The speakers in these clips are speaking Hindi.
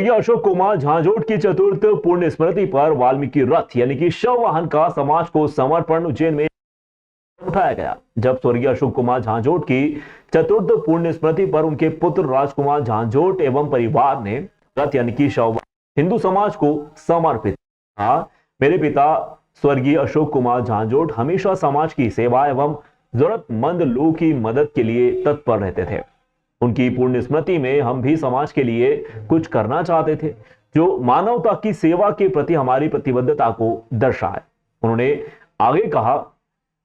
स्वर्गीय अशोक कुमार झांझोट की चतुर्थ पुण्य स्मृति पर वाल्मीकि रथ यानी कि शव वाहन का समाज को समर्पण उज्जैन में उठाया गया। जब स्वर्गीय अशोक कुमार झांझोट की चतुर्थ पुण्य स्मृति पर उनके पुत्र राजकुमार झांझोट एवं परिवार ने रथ यानी कि शव हिंदू समाज को समर्पित किया। मेरे पिता स्वर्गीय अशोक कुमार झांझोट हमेशा समाज की सेवा एवं जरूरतमंद लोगों की मदद के लिए तत्पर रहते थे। उनकी पुण्य स्मृति में हम भी समाज के लिए कुछ करना चाहते थे जो मानवता की सेवा के प्रति हमारी प्रतिबद्धता को दर्शाए। उन्होंने आगे कहा,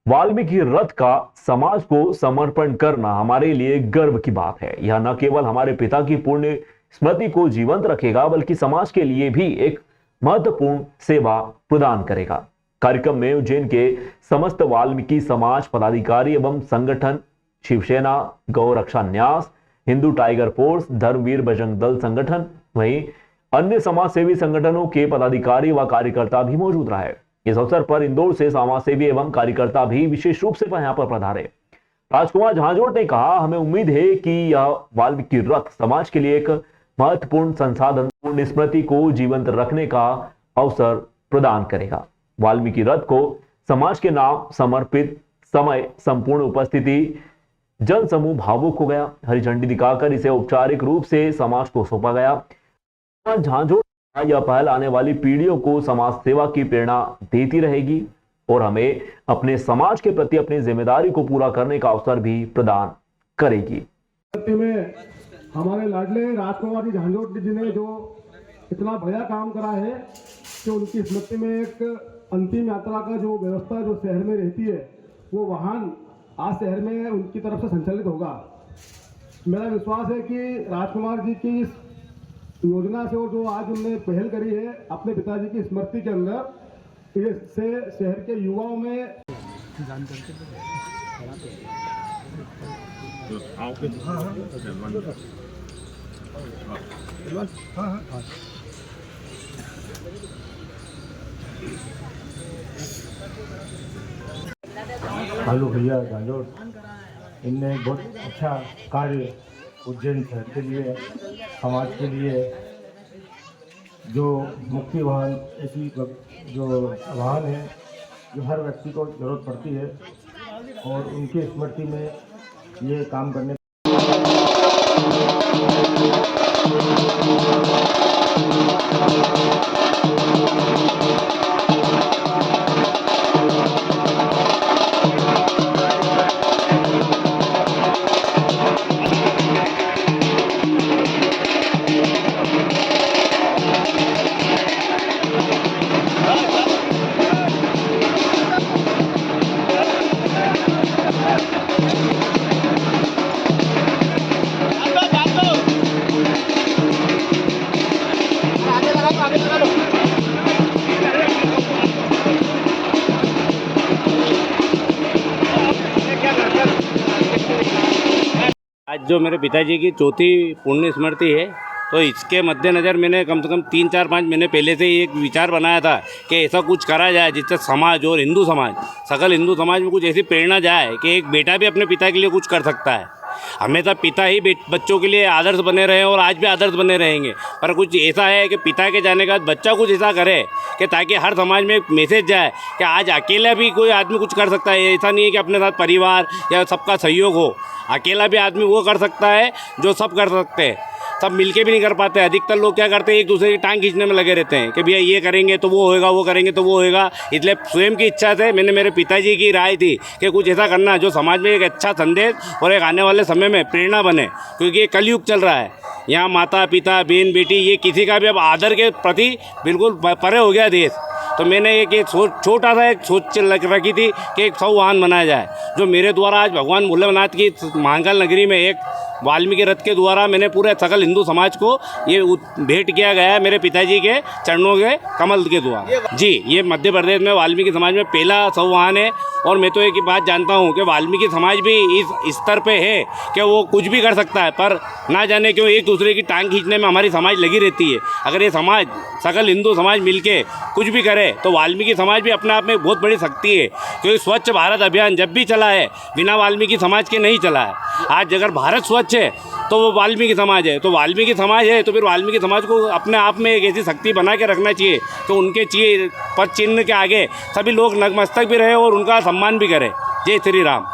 वाल्मीकि रथ का समाज को समर्पण करना हमारे लिए गर्व की बात है। यह न केवल हमारे पिता की पुण्य स्मृति को जीवंत रखेगा बल्कि समाज के लिए भी एक महत्वपूर्ण सेवा प्रदान करेगा। कार्यक्रम में उज्जैन के समस्त वाल्मीकि समाज पदाधिकारी एवं संगठन, शिवसेना, गौ रक्षा न्यास, हिंदू टाइगर फोर्स, धर्मवीर बजरंग दल संगठन, वहीं अन्य समाज सेवी संगठनों के पदाधिकारी व कार्यकर्ता भी मौजूद रहे। इस अवसर पर इंदौर से समाज सेवी एवं कार्यकर्ता भी विशेष रूप से यहाँ पर पधारे। राजकुमार झांझोट ने कहा, हमें उम्मीद है कि यह वाल्मीकि रथ समाज के लिए एक महत्वपूर्ण संसाधन पुण्य स्मृति को जीवंत रखने का अवसर प्रदान करेगा। वाल्मीकि रथ को समाज के नाम समर्पित समय संपूर्ण उपस्थिति जन समूह भावुक हो गया। हरी झंडी दिखाकर इसे औपचारिक रूप से समाज को सौंपा गया। झांझोट यह पहल आने वाली पीढ़ियों को समाज सेवा की प्रेरणा देती रहेगी और हमें अपने समाज के प्रति अपनी जिम्मेदारी को पूरा करने का अवसर भी प्रदान करेगी। में हमारे लाडले राजकुमार जी झांझोट जी ने जो इतना बढ़िया काम करा है कि उनकी स्मृति में एक अंतिम यात्रा का जो व्यवस्था जो शहर में रहती है वो वाहन आज शहर में उनकी तरफ से संचालित होगा। मेरा विश्वास है कि राजकुमार जी की इस योजना से और जो आज उन्होंने पहल करी है अपने पिताजी की स्मृति के अंदर, इससे शहर के युवाओं में भालू भैया झांझोट इनने बहुत अच्छा कार्य उज्जैन शहर के लिए, समाज के लिए, जो मुक्ति वाहन ऐसी जो वाहन है जो हर व्यक्ति को जरूरत पड़ती है और उनकी स्मृति में ये काम करने आज जो मेरे पिताजी की चौथी पुण्य स्मृति है तो इसके मद्देनज़र मैंने कम से कम 3-4-5 महीने पहले से ही एक विचार बनाया था कि ऐसा कुछ करा जाए जिससे समाज और हिंदू समाज, सकल हिंदू समाज में कुछ ऐसी प्रेरणा जाए कि एक बेटा भी अपने पिता के लिए कुछ कर सकता है। हमेशा पिता ही बच्चों के लिए आदर्श बने रहे और आज भी आदर्श बने रहेंगे, पर कुछ ऐसा है कि पिता के जाने के बाद बच्चा कुछ ऐसा करे कि ताकि हर समाज में एक मैसेज जाए कि आज अकेला भी कोई आदमी कुछ कर सकता है। ऐसा नहीं है कि अपने साथ परिवार या सबका सहयोग हो, अकेला भी आदमी वो कर सकता है जो सब कर सकते हैं। सब मिलके भी नहीं कर पाते। अधिकतर लोग क्या करते हैं, एक दूसरे की टांग खींचने में लगे रहते हैं कि भैया ये करेंगे तो वो होएगा, वो करेंगे तो वो होएगा। इसलिए स्वयं की इच्छा से मैंने मेरे पिताजी की राय थी कि कुछ ऐसा करना जो समाज में एक अच्छा संदेश और एक आने वाले समय में प्रेरणा बने, क्योंकि ये कलयुग चल रहा है। यहाँ माता पिता बहन बेटी ये किसी का भी अब आदर के प्रति बिल्कुल परे हो गया देश। तो मैंने एक छोटा सा एक सोच रखी थी कि एक शव वाहन बनाया जाए, जो मेरे द्वारा आज भगवान भोलेनाथ की महाकाल नगरी में एक वाल्मीकि रथ के द्वारा मैंने पूरे सकल हिंदू समाज को ये भेंट किया गया है मेरे पिताजी के चरणों के कमल के द्वारा। जी, ये मध्य प्रदेश में वाल्मीकि समाज में पहला शव वाहन है। और मैं तो एक ही बात जानता हूँ कि वाल्मीकि समाज भी इस स्तर पे है कि वो कुछ भी कर सकता है, पर ना जाने क्यों एक दूसरे की टांग खींचने में हमारी समाज लगी रहती है। अगर ये समाज, सकल हिंदू समाज मिलके कुछ भी करे तो वाल्मीकि समाज भी अपने आप में बहुत बड़ी शक्ति है। क्योंकि स्वच्छ भारत अभियान जब भी चला है बिना वाल्मीकि समाज के नहीं चला है। आज अगर भारत स्वच्छ है तो वो वाल्मीकि समाज है। तो वाल्मीकि समाज है तो फिर वाल्मीकि समाज को अपने आप में एक ऐसी शक्ति बना के रखना चाहिए तो उनके पद चिन्ह के आगे सभी लोग नतमस्तक भी रहे और उनका सम्मान भी करें। जय श्री राम।